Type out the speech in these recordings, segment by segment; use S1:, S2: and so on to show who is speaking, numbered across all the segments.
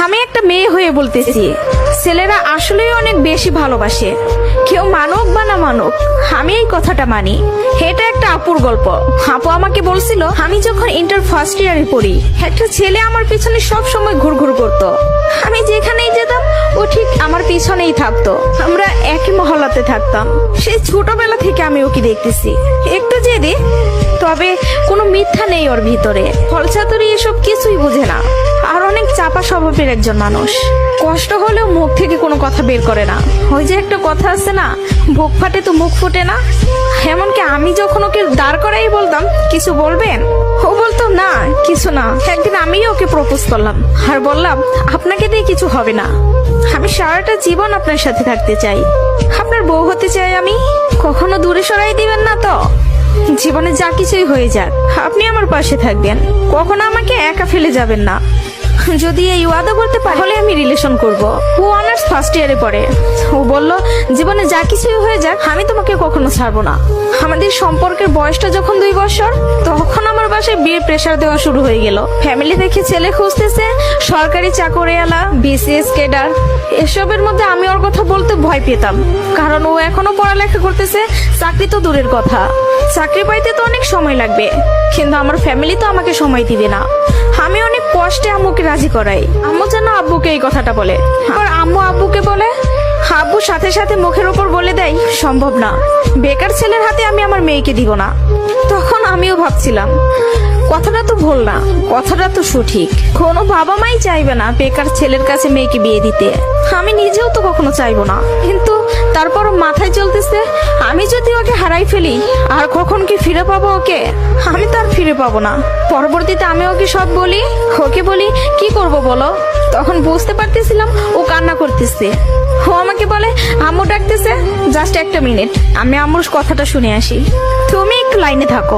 S1: আমি একটা মেয়ে হয়ে বলতেছি, ছেলেরা আসলেই অনেক বেশি ভালোবাসে। কেউ মানুক বা না মানুক, আমি এই কথাটা মানি। এটা একটা আপুর গল্প। আপু আমাকে বলছিল, আমি যখন ইন্টার ফার্স্ট ইয়ারে পড়ি, একটা ছেলে আমার পিছনে সব সময় ঘুরঘুর করতো। আমি যেখানেই যেতাম ও ঠিক আমার পিছনেই থাকতো। আমরা একই মহল্লাতে থাকতাম। সেই ছোটবেলা থেকে আমি ওকে দেখতেছি। একটু জেদি, তবে কোনো মিথ্যা নেই ওর ভিতরে। ফলচাতুরি এসব কিছুই বুঝে না, আর অনেক চাপা স্বভাবের একজন মানুষ। কষ্ট হলেও মুখ থেকে কোনো কথা বের করে না। ওই যে একটা কথা আছে না, বুক ফাটে তো মুখ ফুটে না। এমনকি আমি যখন ওকে দাঁড় করাই বলতাম, কিছু বলবেন, ও বলতো না কিছু না। একদিন আমিও ওকে প্রপোজ করলাম আর বললাম, আপনাকে দিয়ে কিছু হবে না, আমি সারাটা জীবন আপনার সাথে থাকতে চাই, আপনার বউ হতে চাই আমি। কখনো দূরে সরাই দিবেন না তো? জীবনে যা কিছুই হয়ে যাক, আপনি আমার পাশে থাকবেন, কখনো আমাকে একা ফেলে যাবেন না। যদি এই ওয়াদা করতে পারি, তাহলে আমি রিলেশন করব। ও অনার্স ফার্স্ট ইয়ারে পড়ে। ও বলল, জীবনে যা কিছুই হয়ে যাক, আমি তোমাকে কখনো ছাড়বো না। আমাদের সম্পর্কের বয়সটা যখন 2 বছর, তখন আমার বাসায় বিয়ের প্রেসার দেওয়া শুরু হয়ে গেল। ফ্যামিলি থেকে ছেলে খুঁজতেছে, সরকারি চাকরিওয়ালা, বিসিএস ক্যাডার। এসবের মধ্যে আমি ওর কথা বলতে ভয় পেতাম, কারণ ও এখনো পড়ালেখা করতেছে। চাকরি তো দূরের কথা, চাকরি পাইতে তো অনেক সময় লাগবে, কিন্তু আমার ফ্যামিলি তো আমাকে সময় দিবে না। আমি অনেক কষ্টে আম্মুকে রাজি করাই। আম্মু যেন আব্বুকে এই কথাটা বলে, আর আম্মু আব্বুকে বলে। আব্বু সাথে সাথে মুখের উপর বলে দেয়, সম্ভব না, বেকার ছেলের হাতে আমি আমার মেয়েকে দিব না। তখন আমিও ভাবছিলাম, কথাটা তো ভুল না, কথাটা তো সঠিক। কোনো বাবা মাই চাইবে না বেকার ছেলের কাছে মেয়েকে বিয়ে দিতে। আমি নিজেও তো কখনো চাইবো না, কিন্তু তারপরও মাথায় চলতেছে, আমি যদি ওকে হারাই ফেলি, আর কখন কি ফিরে পাবো ওকে? আমি তো আর ফিরে পাবো না। পরবর্তীতে আমি ওকে সব বলি, ওকে বলি কি করব বলো। তখন বুঝতে পারতেছিলাম ও কান্না করতেছে। ও আমাকে বলে, আম্মু ডাকতেছে, জাস্ট একটা মিনিট, আমি আম্মুর কথাটা শুনে আসি। তুমি একটু লাইনে থাকো,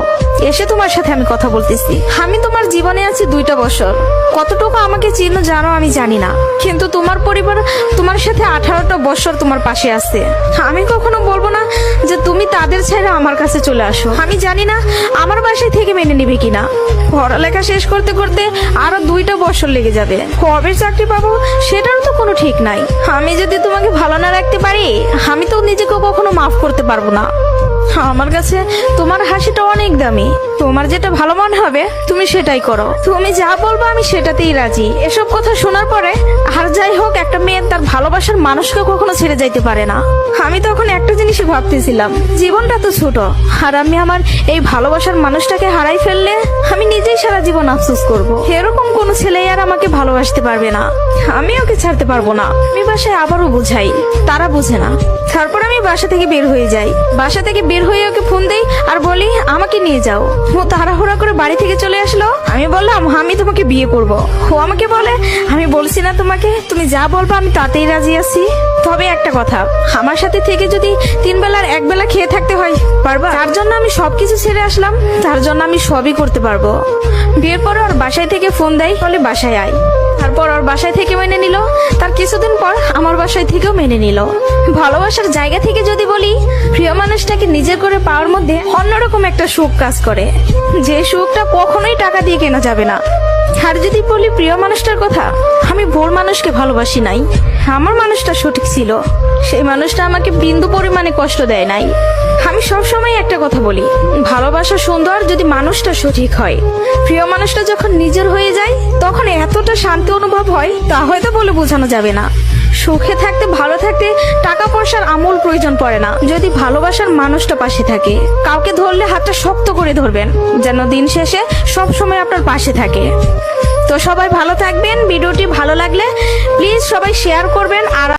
S1: এসে তোমার সাথে আমি কথা বলতেছি। আমি তোমার জীবনে আছি 2টা বছর, কতটুকু আমাকে চিনো জানো আমি জানি না, কিন্তু তোমার পরিবার তোমার সাথে 18টা বছর তোমার পাশে আছে। আমি কখনো বলবো না যে তুমি তাদের ছেড়ে আমার কাছে চলে আসো। আমি জানি না আমার বাসায় থেকে মেনে নিবে কিনা। পড়ালেখা শেষ করতে করতে আরো 2টা বছর লেগে যাবে, কবে চাকরি পাবো সেটারও তো কোনো ঠিক নাই। আমি যদি তোমাকে ভালো না রাখতে পারি, আমি তো নিজেকে কখনো মাফ করতে পারবো না। আমার কাছে তোমার হাসিটা অনেক দামি। তোমার যেটা ভালো মনে হবে তুমি সেটাই করো। তুমি যা বলবো আমি সেটাতেই রাজি। এসব কথা শোনার পরে, আর যাই হোক, একটা মেয়ে তার ভালোবাসার মানুষকে কখনো ছেড়ে যাইতে পারে না। আমি তখন একটা জিনিসই ভাবতেছিলাম, জীবনটা তো ছোট, আর আমি আমার এই ভালোবাসার মানুষটাকে হারাই ফেললে আমি নিজেই সারা জীবন আফসোস করব। এরকম কোনো ছেলেই আর আমাকে ভালোবাসতে পারবে না, আমি ওকে ছাড়তে পারবো না। আমি বাসায় আবারও বুঝাই, তারা বুঝে না। তারপর আমি বাসা থেকে বের হয়ে যাই। বাসা থেকে বের হয়ে ওকে ফোন দেই আর বলি, আমাকে নিয়ে যাও। ও তাড়াহুড়া করে বাড়ি থেকে চলে আসলো। আমি বললাম, আমি তোমাকে বিয়ে করব। ও আমাকে বলে, আমি বলছি না তোমাকে, তুমি যা বলবো আমি তাতেই রাজি আছি। তবে একটা কথা, আমার সাথে থেকে যদি 3 বেলার 1 বেলা খেয়ে থাকতে হয়, পারবা? তার জন্য আমি সবকিছু ছেড়ে আসলাম, তার জন্য আমি সবই করতে পারবো। বিয়ের পরে ওর বাসায় থেকে ফোন দেয়, বলে বাসায় আয়। তারপর ওর বাসায় থেকে মেনে নিল। তার কিছুদিন পর আমার বাসায় থেকেও মেনে নিল। ভালোবাসার জায়গা থেকে যদি বলি, প্রিয় মানুষটাকে নিজের করে পাওয়ার মধ্যে অন্যরকম একটা সুখ কাজ করে, যে সুখটা কখনোই টাকা দিয়ে কেনা যাবে না। আর যদি বলি প্রিয় মানুষটার কথা, আমি ভুল মানুষকে ভালোবাসি নাই, আমার মানুষটা সঠিক ছিল। সেই মানুষটা আমাকে বিন্দু পরিমাণে কষ্ট দেয় নাই। আমি সবসময় একটা কথা বলি, ভালোবাসা সুন্দর যদি মানুষটা সঠিক হয়। প্রিয় মানুষটা যখন নিজের হয়ে যায়, তখন এতটা শান্তি অনুভব হয়, তা হয়তো বলে বোঝানো যাবে না। সুখে থাকতে, ভালো থাকতে টাকা পয়সার আমূল প্রয়োজন পড়ে না, যদি ভালোবাসার মানুষটা পাশে থাকে। কাউকে ধরলে হাতটা শক্ত করে ধরবেন, যেন দিন শেষে সব সময় আপনার পাশে থাকে। তো সবাই ভালো থাকবেন। ভিডিওটি ভালো লাগলে প্লিজ সবাই শেয়ার করবেন। আর